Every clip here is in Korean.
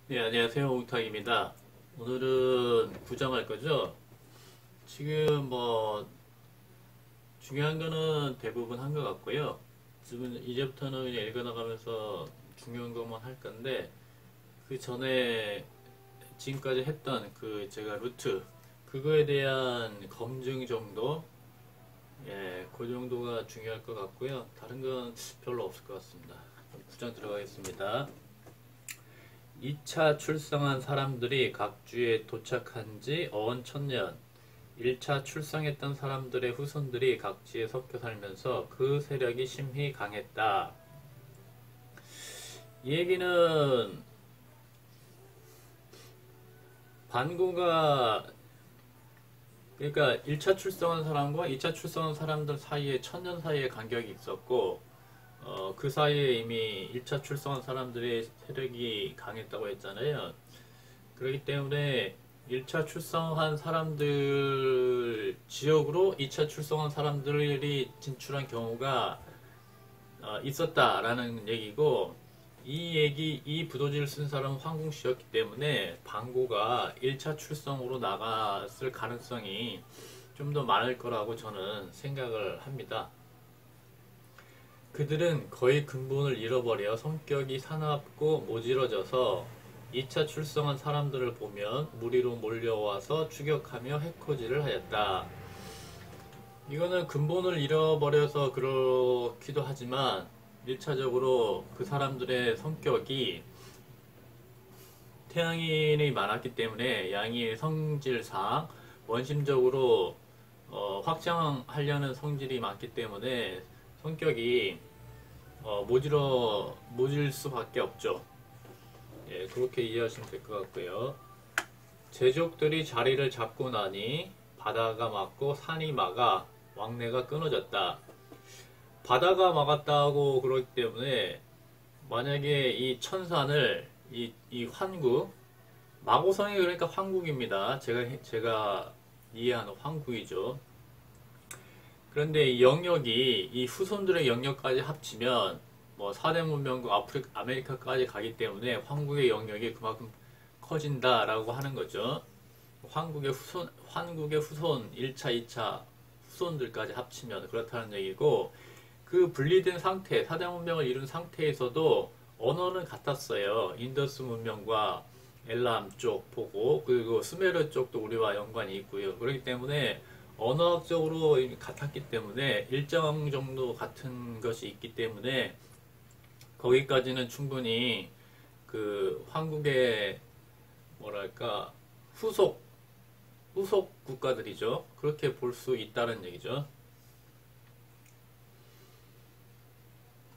네, 안녕하세요. 옥탁입니다. 오늘은 구정할 거죠? 지금 뭐, 중요한 거는 대부분 한 것 같고요. 지금 이제부터는 그냥 읽어나가면서 중요한 것만 할 건데, 그 전에 지금까지 했던 그 제가 루트, 그거에 대한 검증 정도, 예, 그 정도가 중요할 것 같고요. 다른 건 별로 없을 것 같습니다. 그럼 구장 들어가겠습니다. 2차 출성한 사람들이 각주에 도착한 지 어언 천년, 1차 출성했던 사람들의 후손들이 각지에 섞여 살면서 그 세력이 심히 강했다. 이 얘기는 반고가 그러니까 1차 출성한 사람과 2차 출성한 사람들 사이에 천년 사이에 간격이 있었고 그 사이에 이미 1차 출성한 사람들의 세력이 강했다고 했잖아요. 그렇기 때문에 1차 출성한 사람들 지역으로 2차 출성한 사람들이 진출한 경우가 있었다라는 얘기고, 이 부도지를 쓴 사람은 황궁 씨였기 때문에 방고가 1차 출성으로 나갔을 가능성이 좀 더 많을 거라고 저는 생각을 합니다. 그들은 거의 근본을 잃어버려 성격이 사납고 모질어져서 2차 출성한 사람들을 보면 무리로 몰려와서 추격하며 해코지를 하였다. 이거는 근본을 잃어버려서 그렇기도 하지만 1차적으로 그 사람들의 성격이 태양인이 많았기 때문에 양의 성질상 원심적으로 확장하려는 성질이 많기 때문에 성격이 모질 수밖에 없죠. 예, 그렇게 이해하시면 될 것 같고요. 제족들이 자리를 잡고 나니 바다가 막고 산이 막아 왕래가 끊어졌다. 바다가 막았다고 그러기 때문에 만약에 이 천산을 이 환국 마고성이 그러니까 황국입니다. 제가 이해하는 황국이죠. 그런데 이 영역이 이 후손들의 영역까지 합치면 뭐 4대 문명국 아메리카까지 가기 때문에 황국의 영역이 그만큼 커진다라고 하는 거죠. 황국의 후손 1차, 2차 후손들까지 합치면 그렇다는 얘기고, 그 분리된 상태, 4대 문명을 이룬 상태에서도 언어는 같았어요. 인더스 문명과 엘람 쪽 보고, 그리고 수메르 쪽도 우리와 연관이 있고요. 그렇기 때문에 언어학적으로 같았기 때문에 일정 정도 같은 것이 있기 때문에 거기까지는 충분히 그 한국의 뭐랄까 후속 국가들이죠. 그렇게 볼 수 있다는 얘기죠.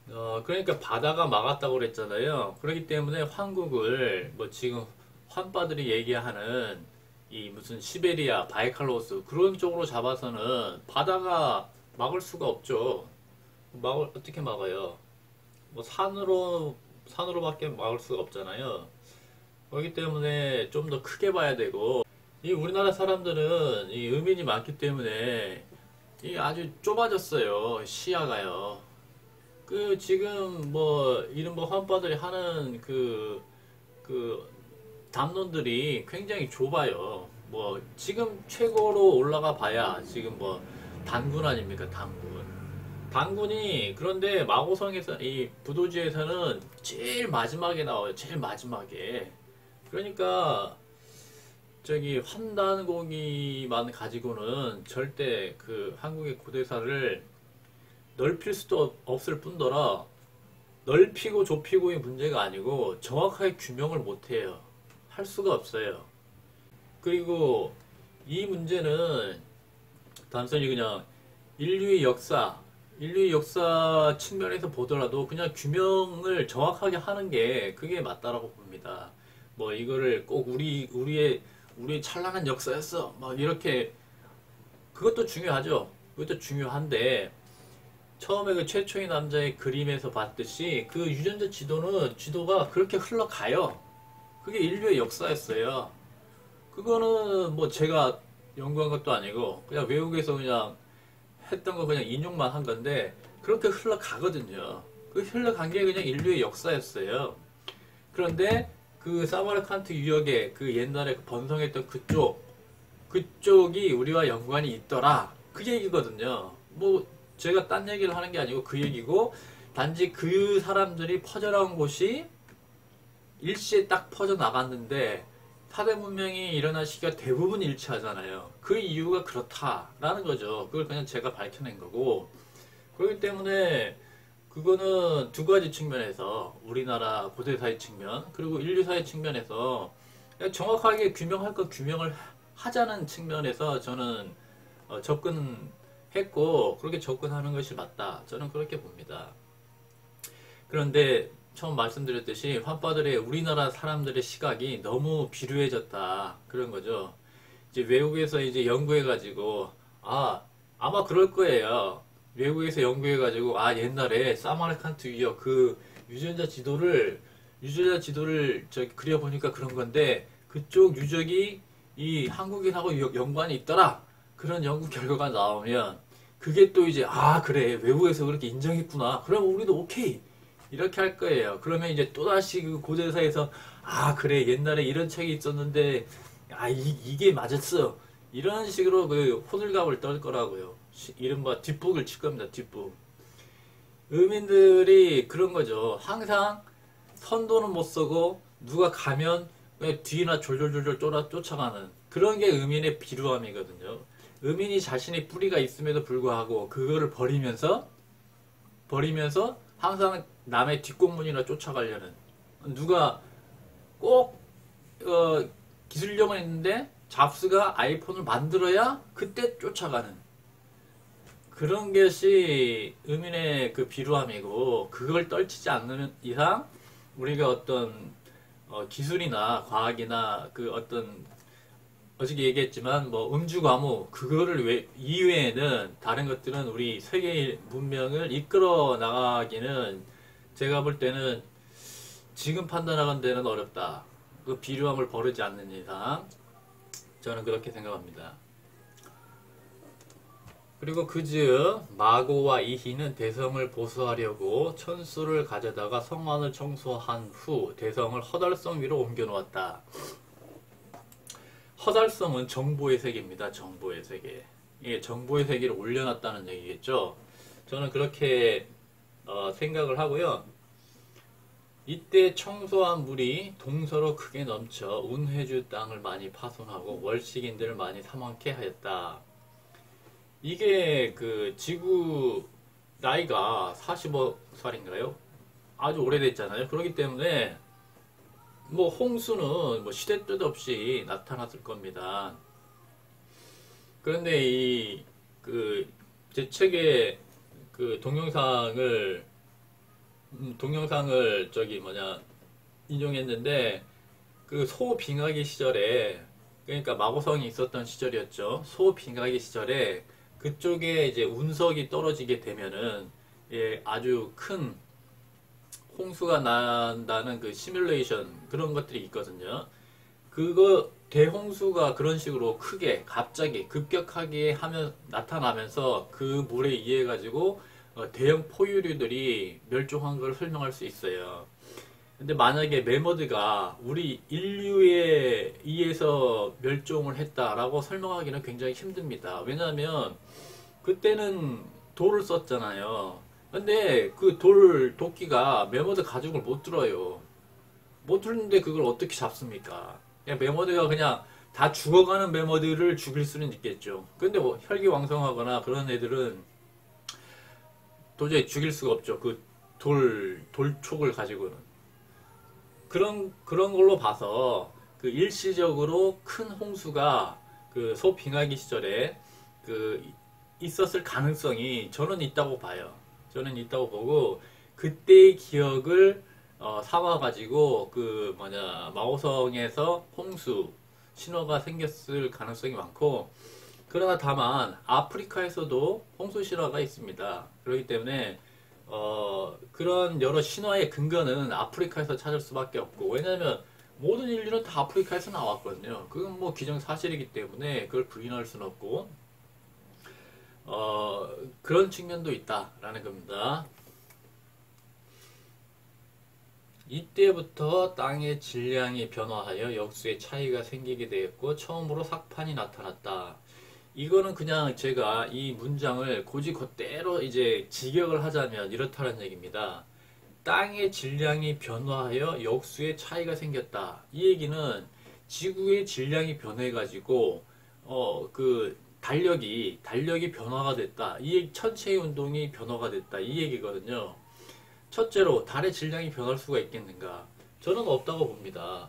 그러니까 바다가 막았다고 그랬잖아요. 그렇기 때문에 한국을 뭐 지금 환빠들이 얘기하는 이 무슨 시베리아, 바이칼로스 그런 쪽으로 잡아서는 바다가 막을 수가 없죠. 어떻게 막아요? 뭐 산으로밖에 막을 수가 없잖아요. 그렇기 때문에 좀 더 크게 봐야 되고, 이 우리나라 사람들은 이 의민이 많기 때문에 이 아주 좁아졌어요. 시야가요. 그 지금 뭐 이른바 환빠들이 하는 그 담론들이 굉장히 좁아요. 뭐 지금 최고로 올라가 봐야 지금 뭐 단군 아닙니까? 단군이 그런데 마고성에서 이 부도지에서는 제일 마지막에 나와요. 제일 마지막에. 그러니까 저기 환단고기만 가지고는 절대 그 한국의 고대사를 넓힐 수도 없을 뿐더러 넓히고 좁히고의 문제가 아니고 정확하게 규명을 못해요. 할 수가 없어요. 그리고 이 문제는 단순히 그냥 인류의 역사 측면에서 보더라도 그냥 규명을 정확하게 하는 게 그게 맞다라고 봅니다. 뭐 이거를 꼭 우리의 찬란한 역사였어. 막 이렇게 그것도 중요하죠. 그것도 중요한데 처음에 그 최초의 남자의 그림에서 봤듯이 그 유전자 지도가 그렇게 흘러가요. 그게 인류의 역사였어요. 그거는 뭐 제가 연구한 것도 아니고 그냥 외국에서 그냥 했던 거 그냥 인용만 한 건데 그렇게 흘러가거든요. 그 흘러간 게 그냥 인류의 역사였어요. 그런데 그 사마르칸트 유역에 그 옛날에 그 번성했던 그쪽이 우리와 연관이 있더라. 그 얘기거든요. 뭐 제가 딴 얘기를 하는 게 아니고 그 얘기고, 단지 그 사람들이 퍼져나온 곳이 일시에 딱 퍼져 나갔는데 사대 문명이 일어난 시기가 대부분 일치하잖아요. 그 이유가 그렇다라는 거죠. 그걸 그냥 제가 밝혀낸 거고, 그렇기 때문에 그거는 두 가지 측면에서, 우리나라 고대사의 측면 그리고 인류사의 측면에서 그냥 정확하게 규명할 건 규명을 하자는 측면에서 저는 접근했고, 그렇게 접근하는 것이 맞다, 저는 그렇게 봅니다. 그런데 처음 말씀드렸듯이 환빠들의 우리나라 사람들의 시각이 너무 비루해졌다, 그런 거죠. 이제 외국에서 이제 연구해가지고, 아마 그럴 거예요. 외국에서 연구해가지고, 옛날에 사마르칸트 유역 그 유전자 지도를 저기 그려보니까 그런 건데, 그쪽 유적이 이 한국인하고 연관이 있더라, 그런 연구 결과가 나오면, 그게 또 이제 그래, 외국에서 그렇게 인정했구나, 그럼 우리도 오케이, 이렇게 할 거예요. 그러면 이제 또다시 그 고대사에서, 그래, 옛날에 이런 책이 있었는데, 이게 맞았어, 이런 식으로 그 호들갑을 떨 거라고요. 이른바 뒷북을 칠 겁니다. 뒷북. 의민들이 그런 거죠. 항상 선도는 못 서고 누가 가면 그냥 뒤나 졸졸졸졸 쫓아가는 그런 게 의민의 비루함이거든요. 의민이 자신의 뿌리가 있음에도 불구하고 그거를 버리면서 항상 남의 뒷공문이나 쫓아가려는, 누가 꼭 기술력은 있는데 잡스가 아이폰을 만들어야 그때 쫓아가는 그런 것이 의민의 그 비루함이고, 그걸 떨치지 않는 이상 우리가 어떤 기술이나 과학이나 그 어떤, 어저께 얘기했지만 뭐 음주 과목 그거를 이외에는 다른 것들은 우리 세계 문명을 이끌어 나가기는, 제가 볼 때는 지금 판단하는 데는 어렵다. 그 비루함을 버리지 않는 이상 저는 그렇게 생각합니다. 그리고 그즈음 마고와 이희는 대성을 보수하려고 천수를 가져다가 성안을 청소한 후 대성을 허달성 위로 옮겨 놓았다. 허달성은 정보의 세계입니다. 정보의 세계. 이게 정보의 세계를 올려놨다는 얘기겠죠. 저는 그렇게 생각을 하고요. 이때 청소한 물이 동서로 크게 넘쳐 운해주 땅을 많이 파손하고 월식인들을 많이 사망케 하였다. 이게 그 지구 나이가 45살인가요? 아주 오래됐잖아요. 그렇기 때문에 뭐 홍수는 뭐 시대 뜻 없이 나타났을 겁니다. 그런데 제 책에 그 동영상을 인용했는데, 그 소빙하기 시절에, 그러니까 마고성이 있었던 시절이었죠. 소빙하기 시절에 그쪽에 이제 운석이 떨어지게 되면은 아주 큰 홍수가 난다는 그 시뮬레이션 그런 것들이 있거든요. 그거 대홍수가 그런 식으로 크게 갑자기 급격하게 나타나면서 그 물에 의해 가지고 대형 포유류들이 멸종한 걸 설명할 수 있어요. 근데 만약에 매머드가 우리 인류에 의해서 멸종을 했다라고 설명하기는 굉장히 힘듭니다. 왜냐하면 그때는 돌을 썼잖아요. 근데 그 도끼가 매머드 가죽을 못 들어요. 못 들는데 그걸 어떻게 잡습니까? 그냥 매머드가 그냥 다 죽어가는 매머드를 죽일 수는 있겠죠. 근데 뭐 혈기왕성하거나 그런 애들은 도저히 죽일 수가 없죠. 그 돌촉을 가지고는. 그런 걸로 봐서 그 일시적으로 큰 홍수가 그 소빙하기 시절에 그 있었을 가능성이 저는 있다고 봐요. 저는 있다고 보고, 그때의 기억을 삼아가지고 마오성에서 홍수 신호가 생겼을 가능성이 많고, 그러나 다만 아프리카에서도 홍수 신화가 있습니다. 그렇기 때문에 그런 여러 신화의 근거는 아프리카에서 찾을 수밖에 없고, 왜냐하면 모든 인류는 다 아프리카에서 나왔거든요. 그건 뭐 기정사실이기 때문에 그걸 부인할 수는 없고, 그런 측면도 있다라는 겁니다. 이때부터 땅의 질량이 변화하여 역수의 차이가 생기게 되었고 처음으로 삭판이 나타났다. 이거는 그냥 제가 이 문장을 곧이 그대로 이제 직역을 하자면 이렇다는 얘기입니다. 땅의 질량이 변화하여 역수의 차이가 생겼다. 이 얘기는 지구의 질량이 변해가지고 그 달력이 변화가 됐다. 천체의 운동이 변화가 됐다. 이 얘기거든요. 첫째로 달의 질량이 변할 수가 있겠는가? 저는 없다고 봅니다.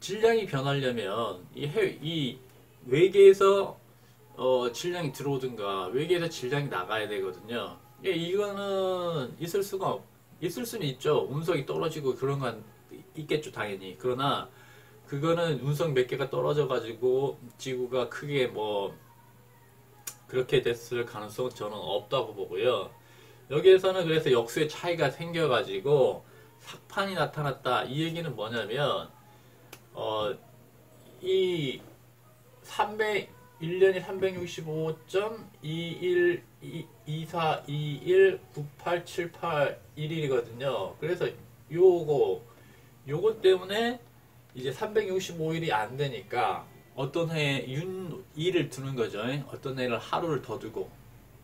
질량이 변하려면 이 외계에서 질량이 들어오든가 외계에서 질량이 나가야 되거든요. 이거는 있을 수는 있죠. 운석이 떨어지고 그런 건 있겠죠, 당연히. 그러나 그거는 운석 몇 개가 떨어져 가지고 지구가 크게 뭐 그렇게 됐을 가능성은 저는 없다고 보고요. 여기에서는 그래서 역수의 차이가 생겨가지고 삭판이 나타났다. 이 얘기는 뭐냐면 이 1년이 365.2124219878일이거든요. 그래서 요거 때문에 이제 365일이 안 되니까 어떤 해에 윤일을 두는 거죠. 어떤 해를 하루를 더 두고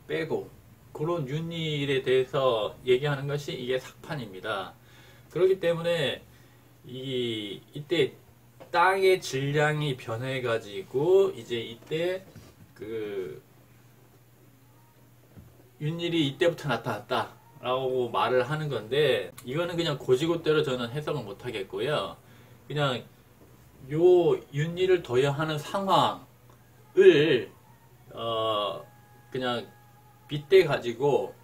빼고 그런 윤일에 대해서 얘기하는 것이 이게 삭판입니다. 그렇기 때문에 이때 땅의 질량이 변해가지고 이제 이때 그 윤일이 이때부터 나타났다라고 말을 하는 건데 이거는 그냥 고지고대로 저는 해석을 못 하겠고요. 그냥 요 윤일을 둬야 하는 상황을 그냥 빗대 가지고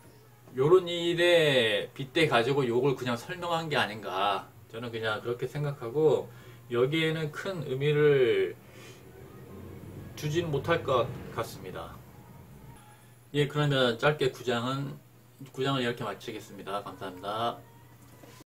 요런 일에 빗대 가지고 요걸 그냥 설명한 게 아닌가 저는 그냥 그렇게 생각하고 여기에는 큰 의미를 주진 못할 것 같습니다. 예, 그러면 짧게 구장을 이렇게 마치겠습니다. 감사합니다.